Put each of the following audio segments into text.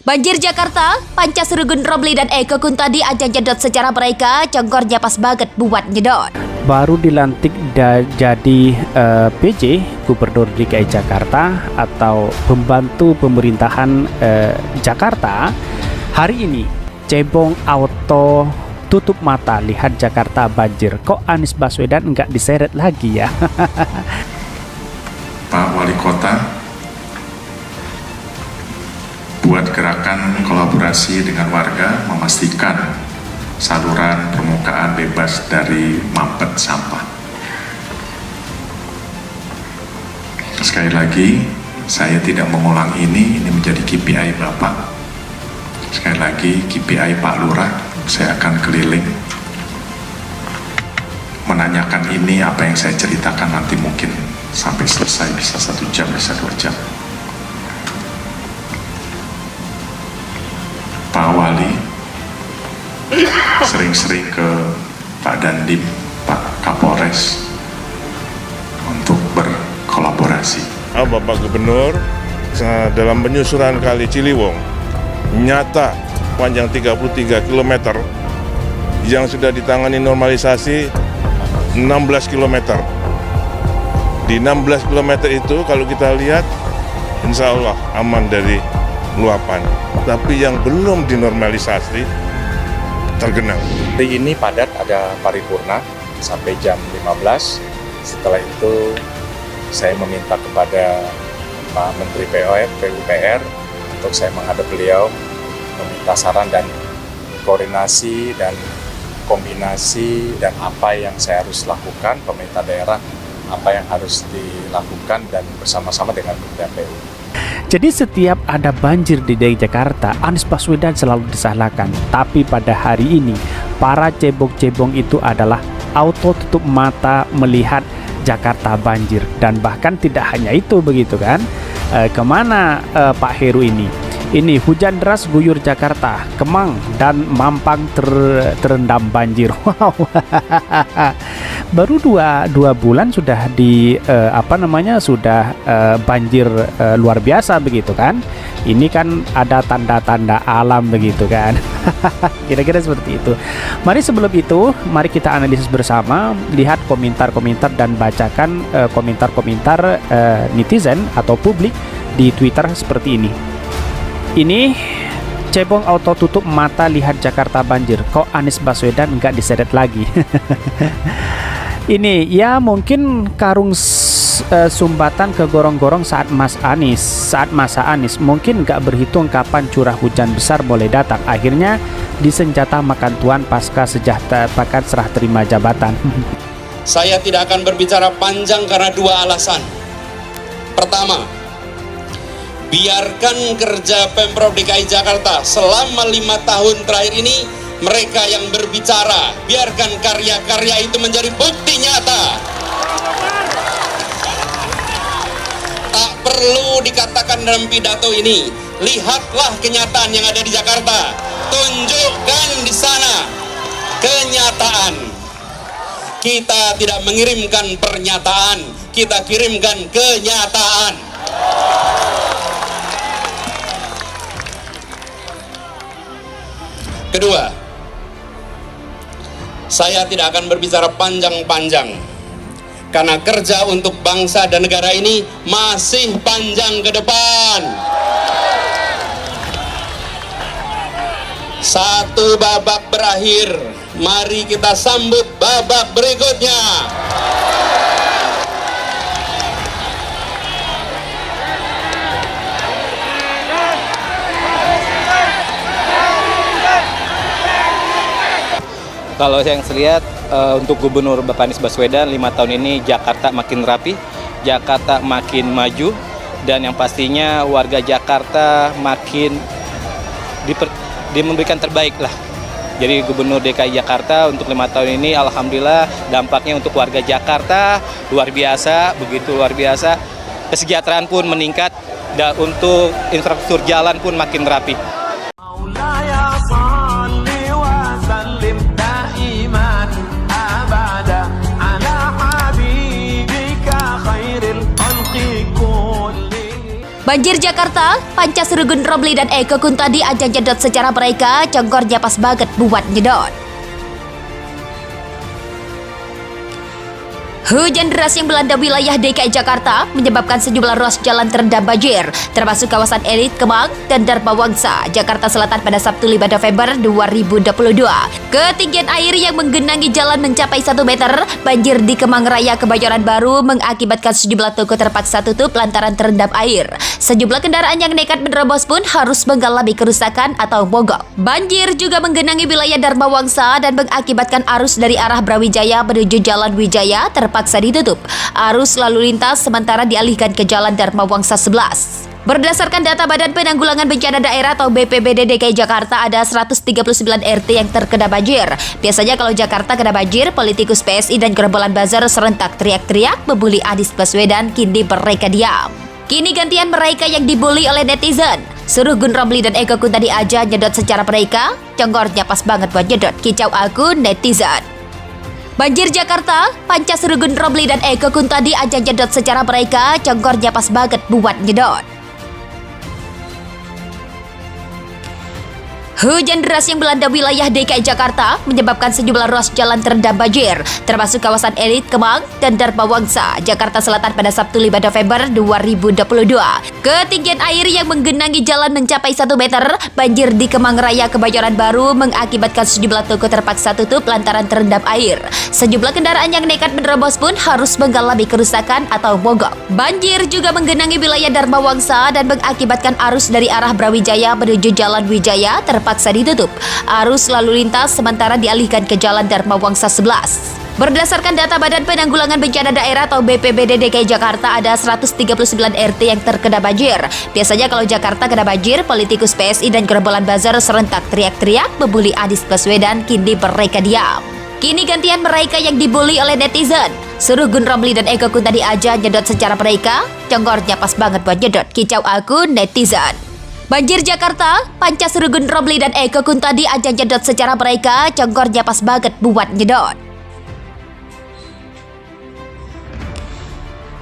Banjir Jakarta, Panca Surugun Romli dan Eko Kuntadi ajang jedot sejarah mereka, congkornya pas banget buat nyedot. Baru dilantik jadi PJ Gubernur DKI Jakarta atau pembantu pemerintahan Jakarta. Hari ini cebong auto tutup mata lihat Jakarta banjir. Kok Anies Baswedan nggak diseret lagi ya? Pak Wali Kota buat gerakan kolaborasi dengan warga memastikan saluran permukaan bebas dari mampet sampah. Sekali lagi, saya tidak mengulang ini menjadi KPI Bapak. Sekali lagi, KPI Pak Lurah, saya akan keliling menanyakan ini apa yang saya ceritakan nanti mungkin sampai selesai bisa 1 jam, bisa 2 jam. Pak Wali sering-sering ke Pak Dandim, Pak Kapolres untuk berkolaborasi. Bapak Gubernur dalam penyusuran Kali Ciliwung nyata panjang 33 km yang sudah ditangani normalisasi 16 km. Di 16 km itu kalau kita lihat insya Allah aman dari luapan, tapi yang belum dinormalisasi tergenang. Hari ini padat, ada paripurna sampai jam 15. Setelah itu saya meminta kepada Pak Menteri PUPR untuk saya menghadap beliau, meminta saran dan koordinasi dan kombinasi dan apa yang saya harus lakukan, pemerintah daerah apa yang harus dilakukan dan bersama-sama dengan Kementerian PU. Jadi setiap ada banjir di DKI Jakarta, Anies Baswedan selalu disalahkan. Tapi pada hari ini, para cebong-cebong itu adalah auto tutup mata melihat Jakarta banjir. Dan bahkan tidak hanya itu begitu kan. Kemana Pak Heru ini? Ini hujan deras guyur Jakarta, Kemang dan Mampang terendam banjir. Wow. Baru dua bulan sudah sudah banjir luar biasa begitu kan. Ini kan ada tanda-tanda alam begitu kan. Kira-kira seperti itu. Mari sebelum itu, mari kita analisis bersama, lihat komentar-komentar dan bacakan komentar-komentar netizen atau publik di Twitter seperti ini. Ini cebong auto tutup mata lihat Jakarta banjir. Kok Anies Baswedan nggak diseret lagi? Ini ya mungkin karung sumbatan ke gorong-gorong saat masa Anies mungkin nggak berhitung kapan curah hujan besar boleh datang. Akhirnya disenjata makan tuan pasca pakat serah terima jabatan. Saya tidak akan berbicara panjang karena 2 alasan. Pertama, biarkan kerja Pemprov DKI Jakarta selama 5 tahun terakhir ini, mereka yang berbicara, biarkan karya-karya itu menjadi bukti nyata. Tak perlu dikatakan dalam pidato ini, lihatlah kenyataan yang ada di Jakarta, tunjukkan di sana kenyataan. Kita tidak mengirimkan pernyataan, kita kirimkan kenyataan. Kedua, saya tidak akan berbicara panjang-panjang karena kerja untuk bangsa dan negara ini masih panjang ke depan. Satu babak berakhir, mari kita sambut babak berikutnya. Kalau yang saya lihat untuk Gubernur Bapak Anies Baswedan 5 tahun ini Jakarta makin rapi, Jakarta makin maju, dan yang pastinya warga Jakarta makin memberikan terbaik lah. Jadi Gubernur DKI Jakarta untuk 5 tahun ini alhamdulillah dampaknya untuk warga Jakarta luar biasa, begitu luar biasa. Kesejahteraan pun meningkat dan untuk infrastruktur jalan pun makin rapi. Banjir Jakarta, Panca Surugun Romli dan Eko Kuntadi aja nyedot secara mereka, congkornya pas banget buat nyedot. Hujan deras yang melanda wilayah DKI Jakarta menyebabkan sejumlah ruas jalan terendam banjir, termasuk kawasan Elit, Kemang, dan Dharmawangsa, Jakarta Selatan pada Sabtu 5 November 2022. Ketinggian air yang menggenangi jalan mencapai 1 meter, banjir di Kemang Raya, Kebayoran Baru mengakibatkan sejumlah toko terpaksa tutup lantaran terendam air. Sejumlah kendaraan yang nekat menerobos pun harus mengalami kerusakan atau mogok. Banjir juga menggenangi wilayah Dharmawangsa dan mengakibatkan arus dari arah Brawijaya menuju Jalan Wijaya terpaksa ditutup. Arus lalu lintas sementara dialihkan ke Jalan Dharmawangsa 11. Berdasarkan data Badan Penanggulangan Bencana Daerah atau BPBD DKI Jakarta, ada 139 RT yang terkena banjir. Biasanya kalau Jakarta kena banjir, politikus PSI dan gerombolan buzzer serentak teriak-teriak membuli Anies Baswedan, kini mereka diam. Kini gantian mereka yang dibully oleh netizen. Surugun Romli dan Eko Kuntadi aja nyedot secara mereka, congkornya pas banget buat nyedot, kicau akun netizen. Banjir Jakarta, Panca Surugun Romli dan Eko Kuntadi aja nyedot secara mereka, congkornya pas banget buat nyedot. Hujan deras yang melanda wilayah DKI Jakarta menyebabkan sejumlah ruas jalan terendam banjir, termasuk kawasan Elit, Kemang, dan Dharmawangsa, Jakarta Selatan pada Sabtu 5 November 2022. Ketinggian air yang menggenangi jalan mencapai 1 meter, banjir di Kemang Raya, Kebayoran Baru mengakibatkan sejumlah toko terpaksa tutup lantaran terendam air. Sejumlah kendaraan yang nekat menerobos pun harus mengalami kerusakan atau mogok. Banjir juga menggenangi wilayah Dharmawangsa dan mengakibatkan arus dari arah Brawijaya menuju Jalan Wijaya terpaksa ditutup. Arus lalu lintas sementara dialihkan ke Jalan Dharmawangsa 11. Berdasarkan data Badan Penanggulangan Bencana Daerah atau BPBD DKI Jakarta, ada 139 RT yang terkena banjir. Biasanya kalau Jakarta kena banjir, politikus PSI dan gerombolan buzzer serentak teriak-teriak membuli Anies Baswedan, kini mereka diam. Kini gantian mereka yang dibully oleh netizen. Surugun Romli dan Eko Kuntadi aja nyedot secara mereka, congkornya pas banget buat nyedot, kicau akun netizen. Banjir Jakarta, Panca Surugun Romli dan Eko Kuntadi aja nyedot secara mereka, congkornya pas banget buat nyedot.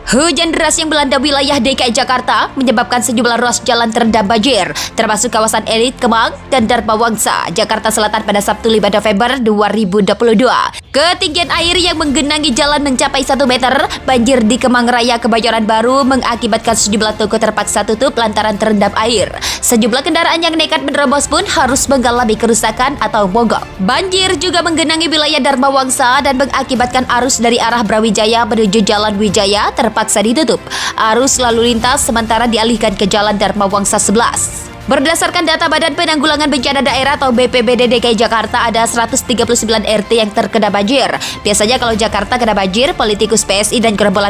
Hujan deras yang melanda wilayah DKI Jakarta menyebabkan sejumlah ruas jalan terendam banjir, termasuk kawasan Elit, Kemang, dan Dharmawangsa, Jakarta Selatan pada Sabtu 5 November 2022. Ketinggian air yang menggenangi jalan mencapai 1 meter, banjir di Kemang Raya, Kebayoran Baru mengakibatkan sejumlah toko terpaksa tutup lantaran terendam air. Sejumlah kendaraan yang nekat menerobos pun harus mengalami kerusakan atau mogok. Banjir juga menggenangi wilayah Dharmawangsa dan mengakibatkan arus dari arah Brawijaya menuju Jalan Wijaya terpaksa ditutup. Arus lalu lintas sementara dialihkan ke Jalan Dharmawangsa 11. Berdasarkan data Badan Penanggulangan Bencana Daerah atau BPBD DKI Jakarta, ada 139 RT yang terkena banjir. Biasanya kalau Jakarta kena banjir, politikus PSI dan gerombolan